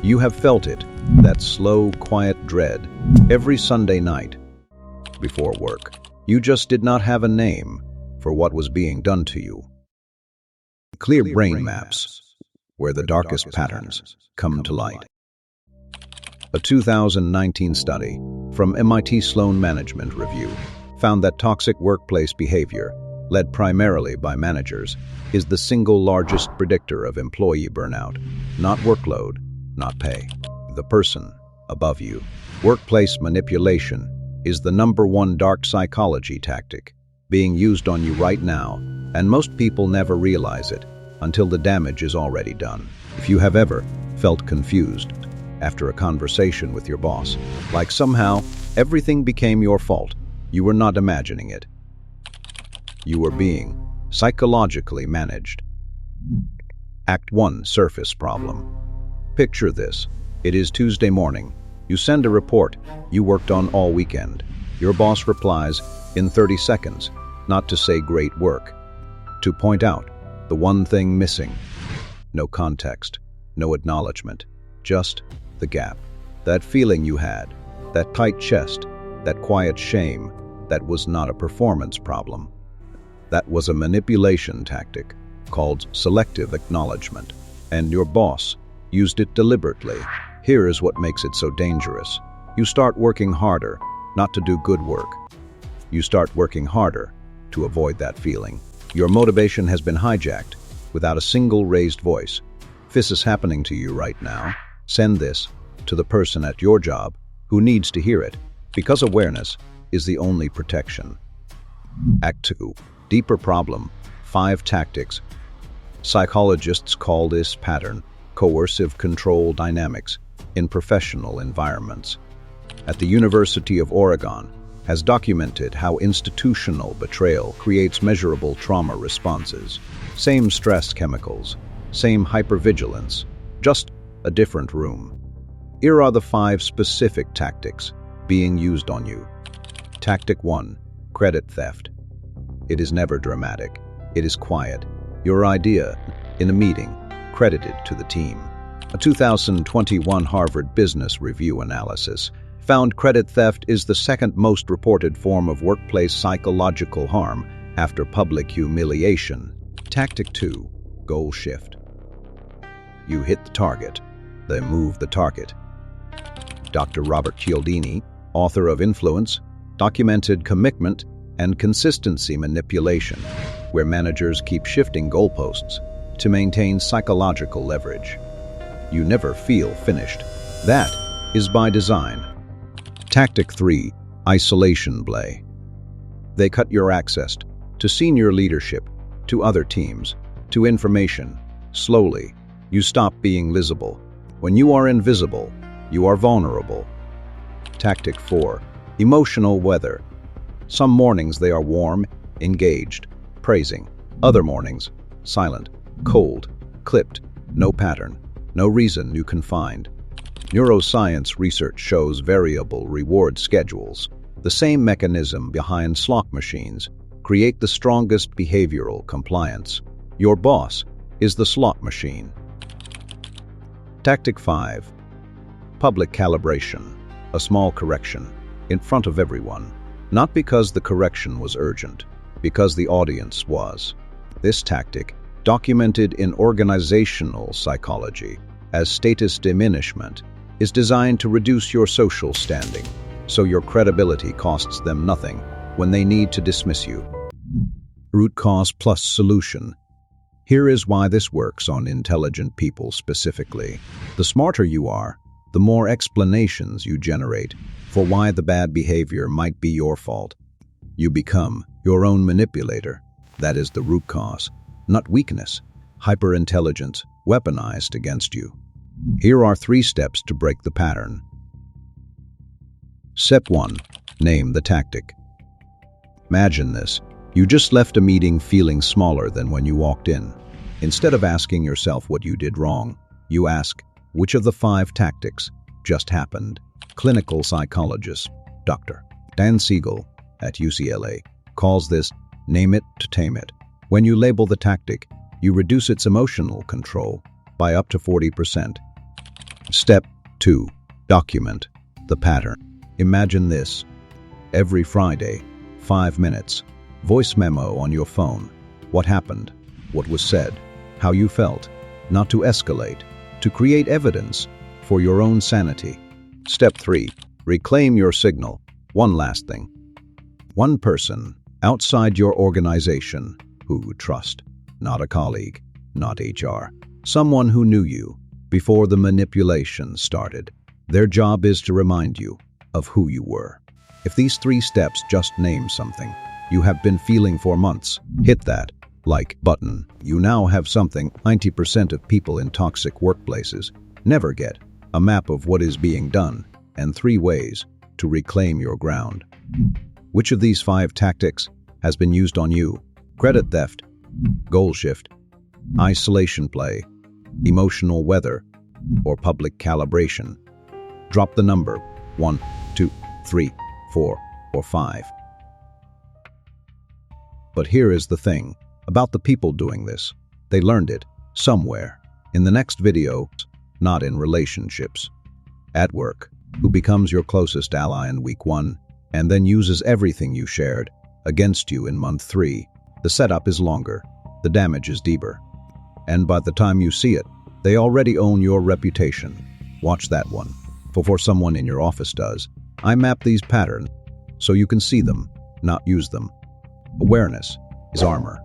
You have felt it, that slow, quiet dread, every Sunday night before work. You just did not have a name for what was being done to you. Clear brain maps, where the darkest patterns come to light. A 2019 study from MIT Sloan Management Review found that toxic workplace behavior, led primarily by managers, is the single largest predictor of employee burnout. Not workload, not pay. The person above you. Workplace manipulation is the #1 dark psychology tactic being used on you right now, and most people never realize it until the damage is already done. If you have ever felt confused after a conversation with your boss, like somehow everything became your fault, you were not imagining it. You were being psychologically managed. Act 1, surface problem. Picture this. It is Tuesday morning. You send a report you worked on all weekend. Your boss replies in 30 seconds, not to say great work, to point out the one thing missing. No context, no acknowledgement, just the gap. That feeling you had, that tight chest, that quiet shame, that was not a performance problem. That was a manipulation tactic called selective acknowledgement, and your boss used it deliberately. Here is what makes it so dangerous. You start working harder, not to do good work. You start working harder to avoid that feeling. Your motivation has been hijacked without a single raised voice. This is happening to you right now. Send this to the person at your job who needs to hear it, because awareness is the only protection. Act 2, deeper problem, 5 tactics. Psychologists call this pattern coercive control dynamics in professional environments. At the University of Oregon has documented how institutional betrayal creates measurable trauma responses. Same stress chemicals, same hypervigilance, just a different room. Here are the 5 specific tactics being used on you. Tactic 1, credit theft. It is never dramatic. It is quiet. Your idea in a meeting, credited to the team. A 2021 Harvard Business Review analysis found credit theft is the second most reported form of workplace psychological harm after public humiliation. Tactic 2, goal shift. You hit the target, then move the target. Dr. Robert Cialdini, author of Influence, documented commitment and consistency manipulation, where managers keep shifting goalposts to maintain psychological leverage. You never feel finished. That is by design. Tactic 3, isolation play. They cut your access to senior leadership, to other teams, to information. Slowly, you stop being visible. When you are invisible, you are vulnerable. Tactic 4, emotional weather. Some mornings they are warm, engaged, praising. Other mornings, silent, cold, clipped, no pattern, no reason you can find. Neuroscience research shows variable reward schedules, the same mechanism behind slot machines, create the strongest behavioral compliance. Your boss is the slot machine. Tactic 5, public calibration. A small correction, in front of everyone. Not because the correction was urgent, because the audience was. This tactic, documented in organizational psychology as status diminishment, is designed to reduce your social standing, so your credibility costs them nothing when they need to dismiss you. Root cause plus solution. Here is why this works on intelligent people specifically. The smarter you are, the more explanations you generate for why the bad behavior might be your fault. You become your own manipulator. That is the root cause, not weakness, hyperintelligence weaponized against you. Here are 3 steps to break the pattern. Step 1. Name the tactic. Imagine this. You just left a meeting feeling smaller than when you walked in. Instead of asking yourself what you did wrong, you ask, which of the 5 tactics just happened? Clinical psychologist Dr. Dan Siegel at UCLA calls this name it to tame it. When you label the tactic, you reduce its emotional control by up to 40%. Step 2. Document the pattern. Imagine this. Every Friday, 5 minutes, voice memo on your phone. What happened? What was said? How you felt? Not to escalate, to create evidence for your own sanity. Step 3. Reclaim your signal. One last thing. One person outside your organization who you trust, not a colleague, not HR, someone who knew you before the manipulation started. Their job is to remind you of who you were. If these 3 steps just name something you have been feeling for months, hit that like button. You now have something 90% of people in toxic workplaces never get: a map of what is being done and 3 ways to reclaim your ground. Which of these 5 tactics has been used on you? Credit theft, goal shift, isolation play, emotional weather, or public calibration? Drop the number 1, 2, 3, 4, or 5. But here is the thing about the people doing this. They learned it somewhere. In the next video, not in relationships. At work, who becomes your closest ally in week 1 and then uses everything you shared against you in month 3. The setup is longer, the damage is deeper, and by the time you see it, they already own your reputation. Watch that one. Before someone in your office does, I map these patterns so you can see them, not use them. Awareness is armor.